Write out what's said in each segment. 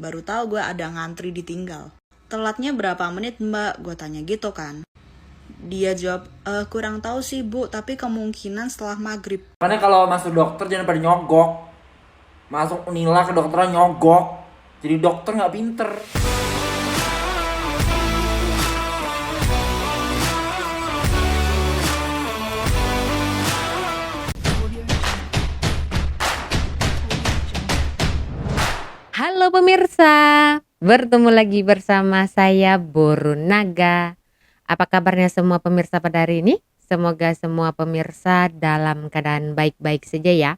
Baru tahu gue ada ngantri ditinggal. Telatnya berapa menit mbak? Gue tanya gitu kan. Dia jawab, kurang tahu sih bu, tapi kemungkinan setelah maghrib. Makanya kalau masuk dokter jangan pada nyogok. Masuk Unila ke dokteran nyogok. Jadi dokter nggak pinter. Halo pemirsa, bertemu lagi bersama saya Boru Naga. Apa kabarnya semua pemirsa pada hari ini? Semoga semua pemirsa dalam keadaan baik-baik saja ya.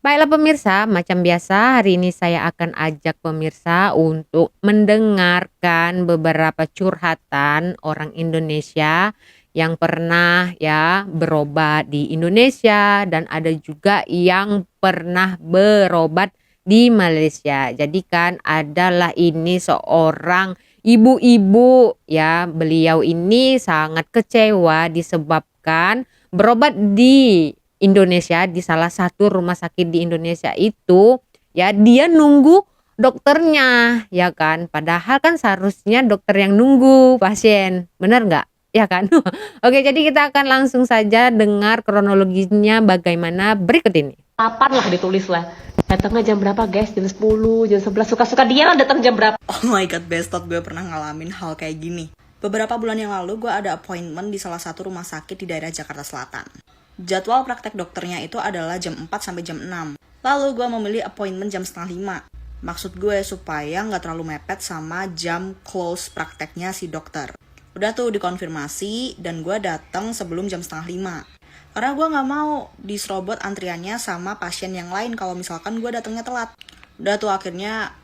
Baiklah pemirsa, macam biasa hari ini saya akan ajak pemirsa untuk mendengarkan beberapa curhatan orang Indonesia yang pernah ya berobat di Indonesia dan ada juga yang pernah berobat di Malaysia. Jadi kan adalah ini seorang ibu-ibu ya, beliau ini sangat kecewa disebabkan berobat di Indonesia di salah satu rumah sakit di Indonesia itu ya dia nunggu dokternya ya kan, padahal kan seharusnya dokter yang nunggu pasien, benar nggak ya kan? Oke, jadi kita akan langsung saja dengar kronologinya bagaimana berikut ini. 8 lah ditulis lah. Datangnya jam berapa guys? Jam 10, jam 11. Suka-suka dia lah datang jam berapa. Oh my god, bestot, gue pernah ngalamin hal kayak gini. Beberapa bulan yang lalu gue ada appointment di salah satu rumah sakit di daerah Jakarta Selatan. Jadwal praktek dokternya itu adalah jam 4 sampai jam 6. Lalu gue memilih appointment jam setengah 5. Maksud gue supaya nggak terlalu mepet sama jam close prakteknya si dokter. Udah tuh dikonfirmasi dan gue datang sebelum jam setengah 5. Karena gue nggak mau diserobot antriannya sama pasien yang lain kalau misalkan gue datangnya telat. Udah tuh akhirnya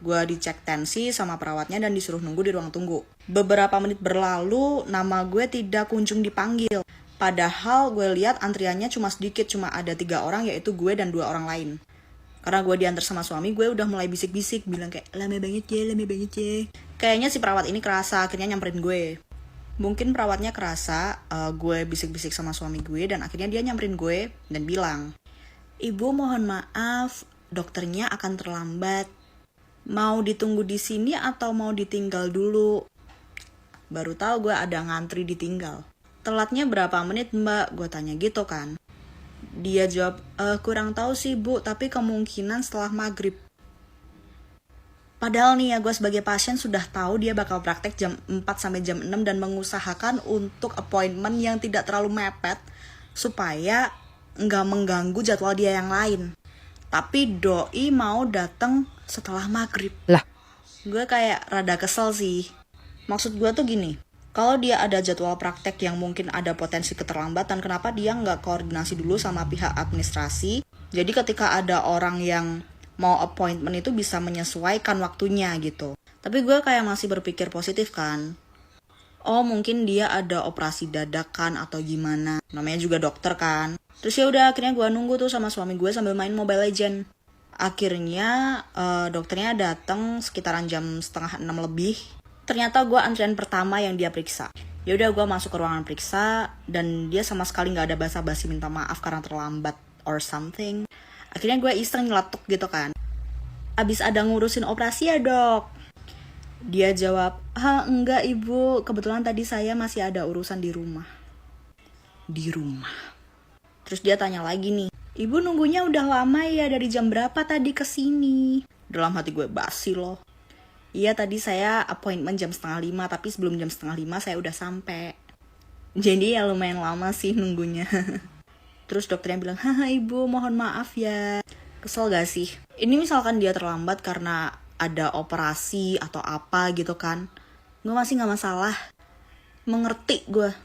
gue dicek tensi sama perawatnya dan disuruh nunggu di ruang tunggu. Beberapa menit berlalu, nama gue tidak kunjung dipanggil. Padahal gue lihat antriannya cuma sedikit, cuma ada 3 orang yaitu gue dan 2 orang lain. Karena gue diantar sama suami, gue udah mulai bisik-bisik bilang kayak lama banget ya. Kayaknya si perawat ini kerasa, akhirnya nyamperin gue. Mungkin perawatnya kerasa gue bisik-bisik sama suami gue dan akhirnya dia nyamperin gue dan bilang, "Ibu mohon maaf, dokternya akan terlambat. Mau ditunggu di sini atau mau ditinggal dulu?" Baru tahu gue ada ngantri ditinggal. Telatnya berapa menit mbak? Gue tanya gitu kan. Dia jawab, kurang tahu sih bu, tapi kemungkinan setelah maghrib. Padahal nih ya, gue sebagai pasien sudah tahu dia bakal praktek jam 4 sampai jam 6 dan mengusahakan untuk appointment yang tidak terlalu mepet supaya nggak mengganggu jadwal dia yang lain. Tapi doi mau datang setelah maghrib. Lah, gue kayak rada kesel sih. Maksud gue tuh gini, kalau dia ada jadwal praktek yang mungkin ada potensi keterlambatan, kenapa dia nggak koordinasi dulu sama pihak administrasi? Jadi ketika ada orang yang mau appointment itu bisa menyesuaikan waktunya gitu. Tapi gue kayak masih berpikir positif kan. Oh mungkin dia ada operasi dadakan atau gimana. Namanya juga dokter kan. Terus ya udah akhirnya gue nunggu tuh sama suami gue sambil main Mobile Legend. Akhirnya dokternya datang sekitaran jam setengah 6 lebih. Ternyata gue antrian pertama yang dia periksa. Ya udah gue masuk ke ruangan periksa dan dia sama sekali nggak ada basa-basi minta maaf karena terlambat or something. Akhirnya gue iseng nyeletuk gitu kan. Abis ada ngurusin operasi ya dok? Dia jawab, enggak ibu, kebetulan tadi saya masih ada urusan di rumah. Di rumah. Terus dia tanya lagi nih, ibu nunggunya udah lama ya, dari jam berapa tadi kesini? Dalam hati gue basi loh. Iya tadi saya appointment jam setengah 5, tapi sebelum jam setengah 5 saya udah sampai. Jadi ya lumayan lama sih nunggunya. Terus dokternya bilang, ibu mohon maaf ya. Kesel gak sih? Ini misalkan dia terlambat karena ada operasi atau apa gitu kan. Gue masih gak masalah. Mengerti gue.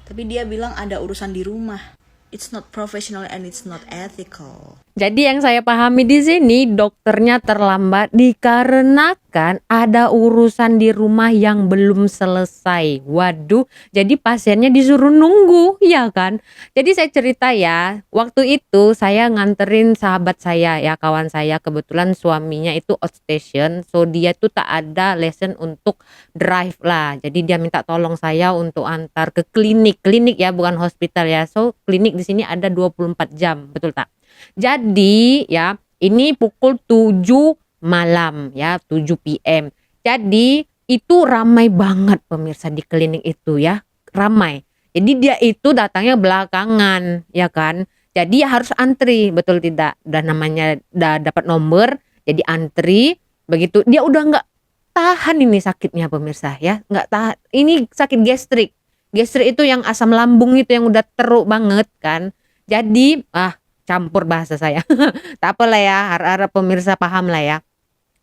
Tapi dia bilang ada urusan di rumah. It's not professional and it's not ethical. jadi yang saya pahami di sini dokternya terlambat dikarenakan ada urusan di rumah yang belum selesai. Waduh, jadi pasiennya disuruh nunggu, ya kan? Jadi saya cerita ya, waktu itu saya nganterin sahabat saya ya, kawan saya, kebetulan suaminya itu outstation, so dia tuh tak ada lesson untuk drive lah. Jadi dia minta tolong saya untuk antar ke klinik ya, bukan hospital ya. So klinik di sini ada 24 jam, betul tak? Jadi ya ini pukul 7 malam ya, 7 PM. Jadi itu ramai banget pemirsa di klinik itu ya, ramai. Jadi dia itu datangnya belakangan ya kan. Jadi harus antri, betul tidak? Udah namanya udah dapat nomor, jadi antri, begitu dia udah nggak tahan ini sakitnya pemirsa ya, nggak tahan. Ini sakit gastrik. Gastrik itu yang asam lambung itu yang udah teruk banget kan. Jadi campur bahasa saya. Tak apalah ya, harap-harap pemirsa paham lah ya.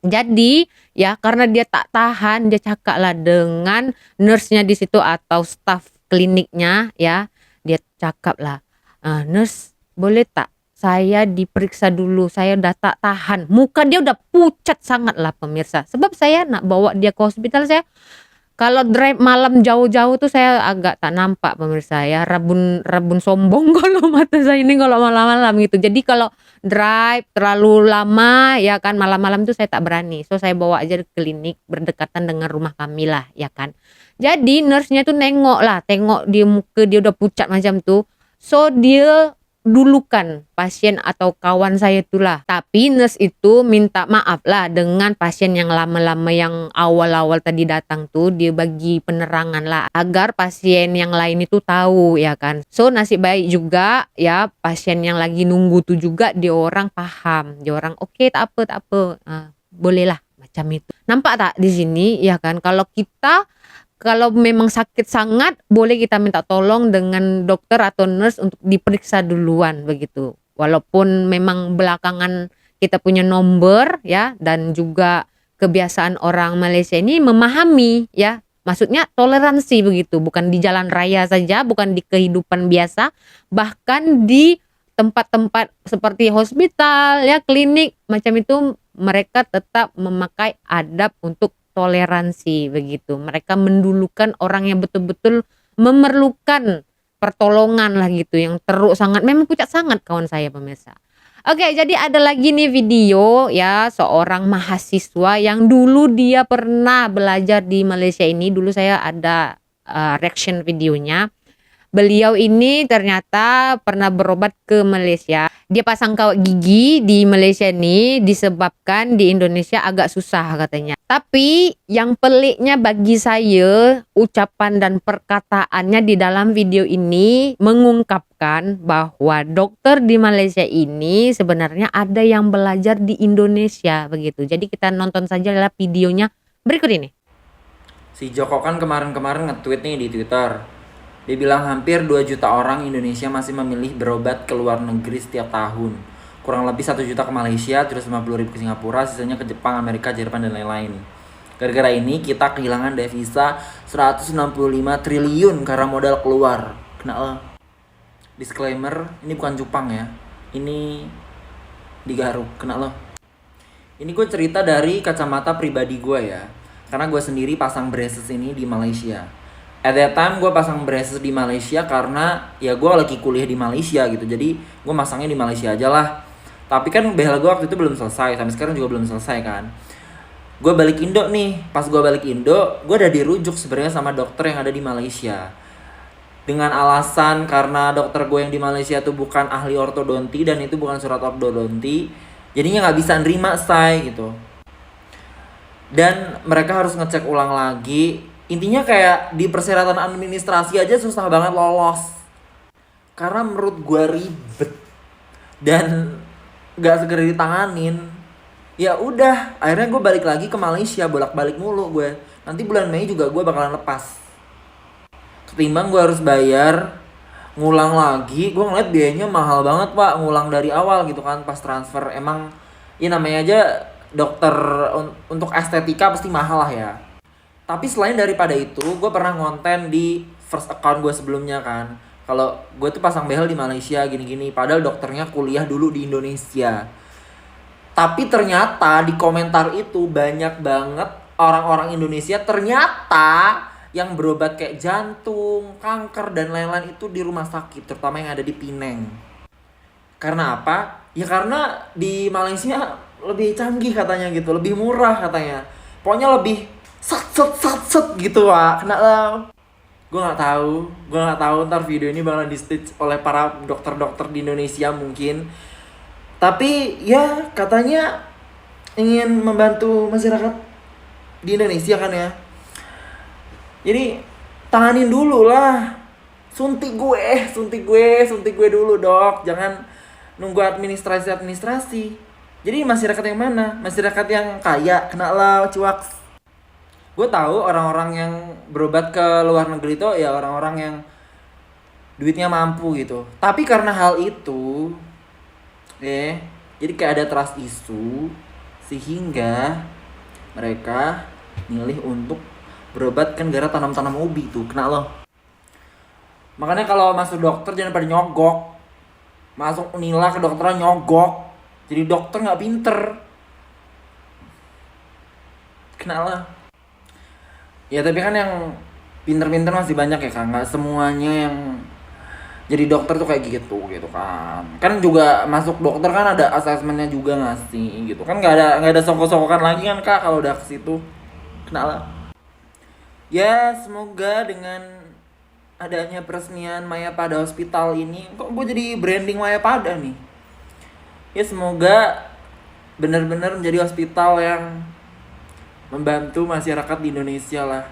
Jadi ya karena dia tak tahan, dia cakap lah dengan nurse-nya di situ atau staff kliniknya ya. Dia cakap lah, nurse boleh tak saya diperiksa dulu, saya udah tak tahan. Muka dia udah pucat sangat lah pemirsa. Sebab saya nak bawa dia ke hospital, saya kalau drive malam jauh-jauh tuh saya agak tak nampak pemirsa ya, rabun sombong kalau mata saya ini kalau malam-malam gitu. Jadi kalau drive terlalu lama ya kan, malam-malam tuh saya tak berani. So saya bawa aja ke klinik berdekatan dengan rumah kami lah ya kan. Jadi nurse-nya tuh tengok dia muka dia udah pucat macam tuh. So dia dulukan pasien atau kawan saya itulah. Tapi nurse itu minta maaf lah dengan pasien yang lama-lama yang awal-awal tadi datang tuh, dia bagi penerangan lah agar pasien yang lain itu tahu ya kan. So nasib baik juga ya, pasien yang lagi nunggu tuh juga dia orang paham, dia orang oke, tak apa, boleh lah macam itu. Nampak tak di sini ya kan, kalau memang sakit sangat, boleh kita minta tolong dengan dokter atau nurse untuk diperiksa duluan begitu. Walaupun memang belakangan kita punya nomor ya, dan juga kebiasaan orang Malaysia ini memahami ya. Maksudnya toleransi begitu, bukan di jalan raya saja, bukan di kehidupan biasa, bahkan di tempat-tempat seperti hospital ya, klinik macam itu, mereka tetap memakai adab untuk toleransi begitu. Mereka mendulukan orang yang betul-betul memerlukan pertolongan lah gitu, yang teruk sangat, memang pucat sangat kawan saya pemirsa. Oke, jadi ada lagi nih video ya, seorang mahasiswa yang dulu dia pernah belajar di Malaysia ini. Dulu saya ada reaction videonya. Beliau ini ternyata pernah berobat ke Malaysia. Dia pasang kawat gigi di Malaysia ini disebabkan di Indonesia agak susah katanya. Tapi yang peliknya bagi saya, ucapan dan perkataannya di dalam video ini mengungkapkan bahwa dokter di Malaysia ini sebenarnya ada yang belajar di Indonesia begitu. Jadi kita nonton saja lah videonya berikut ini. Si Joko kan kemarin-kemarin nge-tweet nih di Twitter. Dia bilang hampir 2 juta orang Indonesia masih memilih berobat ke luar negeri setiap tahun. Kurang lebih 1 juta ke Malaysia, terus 50.000 ke Singapura, sisanya ke Jepang, Amerika, Jerman, dan lain-lain. Gara-gara ini kita kehilangan devisa 165 triliun karena modal keluar. Kena disclaimer, ini bukan cupang ya. Ini digaruk, kena lo. Ini gue cerita dari kacamata pribadi gue ya. Karena gue sendiri pasang braces ini di Malaysia. At that time gue pasang braces di Malaysia karena ya gue lagi kuliah di Malaysia gitu. Jadi gue masangnya di Malaysia aja lah. Tapi kan behel gue waktu itu belum selesai. Sampai sekarang juga belum selesai kan. Gue balik Indo nih. Pas gue balik Indo, gue udah dirujuk sebenarnya sama dokter yang ada di Malaysia. Dengan alasan karena dokter gue yang di Malaysia tuh bukan ahli ortodonti dan itu bukan surat ortodonti. Jadinya gak bisa nerima say gitu. Dan mereka harus ngecek ulang lagi. Intinya kayak di persyaratan administrasi aja susah banget lolos. Karena menurut gue ribet. Dan gak segera ditanganin. Ya udah, akhirnya gue balik lagi ke Malaysia, bolak-balik mulu gue. Nanti bulan Mei juga gue bakalan lepas. Ketimbang gue harus bayar, ngulang lagi. Gue ngeliat biayanya mahal banget pak, ngulang dari awal gitu kan pas transfer. Emang ya namanya aja dokter untuk estetika pasti mahal lah ya. Tapi selain daripada itu, gue pernah ngonten di first account gue sebelumnya kan. Kalau gue tuh pasang behel di Malaysia gini-gini, padahal dokternya kuliah dulu di Indonesia. Tapi ternyata di komentar itu banyak banget orang-orang Indonesia ternyata yang berobat kayak jantung, kanker, dan lain-lain itu di rumah sakit, terutama yang ada di Penang. Karena apa? Ya karena di Malaysia lebih canggih katanya gitu, lebih murah katanya. Pokoknya lebih sat gitu pak. Kena lah. Gue nggak tahu ntar video ini bakalan di stitch oleh para dokter-dokter di Indonesia mungkin. Tapi ya katanya ingin membantu masyarakat di Indonesia kan ya. Jadi tanganin dulu lah. Suntik gue dulu dok. Jangan nunggu administrasi. Jadi masyarakat yang mana? Masyarakat yang kaya, kena lah cuak. Gue tahu orang-orang yang berobat ke luar negeri itu ya orang-orang yang duitnya mampu gitu. Tapi karena hal itu, jadi kayak ada trust issue sehingga mereka milih untuk berobat kan gara tanam-tanam ubi tuh, kena loh. Makanya kalau masuk dokter jangan pada nyogok. Masuk Unila ke dokteran nyogok. Jadi dokter nggak pinter. Kena lah. Ya tapi kan yang pinter-pinter masih banyak ya kan. Nggak semuanya yang jadi dokter tuh kayak gitu kan. Kan juga masuk dokter kan ada asesmennya juga nggak sih gitu kan. Nggak ada sokok-sokokan lagi kan kak kalau udah ke situ. Kena lah. Ya semoga dengan adanya peresmian Mayapada Hospital ini kok gue jadi branding Mayapada nih. Ya semoga benar-benar menjadi hospital yang membantu masyarakat di Indonesia lah.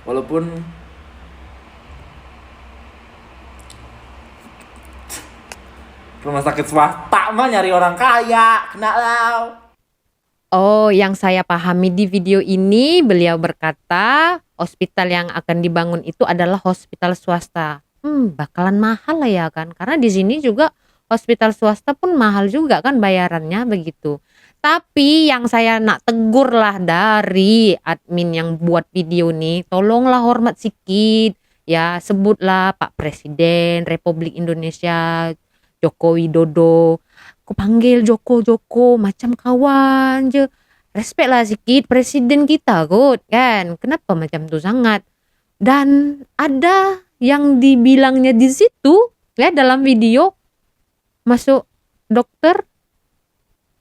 Walaupun rumah sakit swasta mah nyari orang kaya, kena lau. Oh, yang saya pahami di video ini beliau berkata hospital yang akan dibangun itu adalah hospital swasta. Bakalan mahal lah ya kan, karena di sini juga hospital swasta pun mahal juga kan bayarannya begitu. Tapi yang saya nak tegur lah dari admin yang buat video nih, tolonglah hormat sikit ya, sebutlah Pak Presiden Republik Indonesia Joko Widodo. Aku panggil Joko macam kawan je. Respect lah sikit presiden kita kot kan. Kenapa macam tu sangat? Dan ada yang dibilangnya di situ ya dalam video, masuk dokter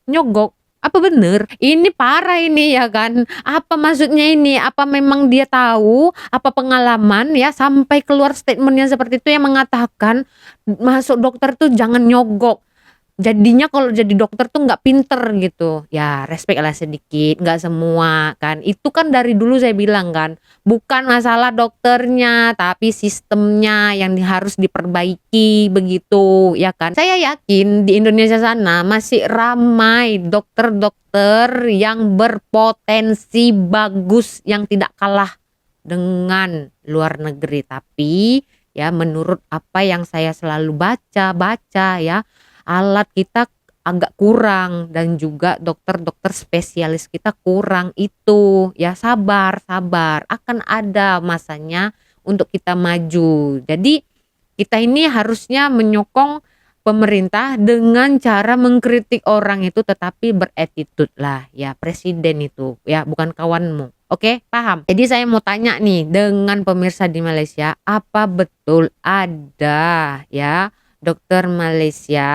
nyogok. Apa bener? Ini parah ini ya kan. Apa maksudnya ini? Apa memang dia tahu? Apa pengalaman ya sampai keluar statementnya seperti itu yang mengatakan masuk dokter tuh jangan nyogok. Jadinya kalau jadi dokter tuh nggak pinter gitu. Ya respect lah sedikit, nggak semua kan. Itu kan dari dulu saya bilang kan, bukan masalah dokternya, tapi sistemnya yang harus diperbaiki begitu ya kan. Saya yakin di Indonesia sana masih ramai dokter-dokter yang berpotensi bagus yang tidak kalah dengan luar negeri. Tapi ya menurut apa yang saya selalu baca ya, alat kita agak kurang dan juga dokter-dokter spesialis kita kurang itu ya. Sabar akan ada masanya untuk kita maju. Jadi kita ini harusnya menyokong pemerintah dengan cara mengkritik orang itu tetapi beretitude lah ya. Presiden itu ya bukan kawanmu. Oke, paham? Jadi saya mau tanya nih dengan pemirsa di Malaysia, apa betul ada ya dokter Malaysia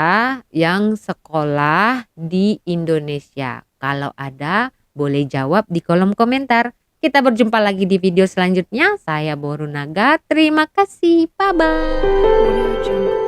yang sekolah di Indonesia? Kalau ada, boleh jawab di kolom komentar. Kita berjumpa lagi di video selanjutnya. Saya Boru Naga. Terima kasih. Bye-bye.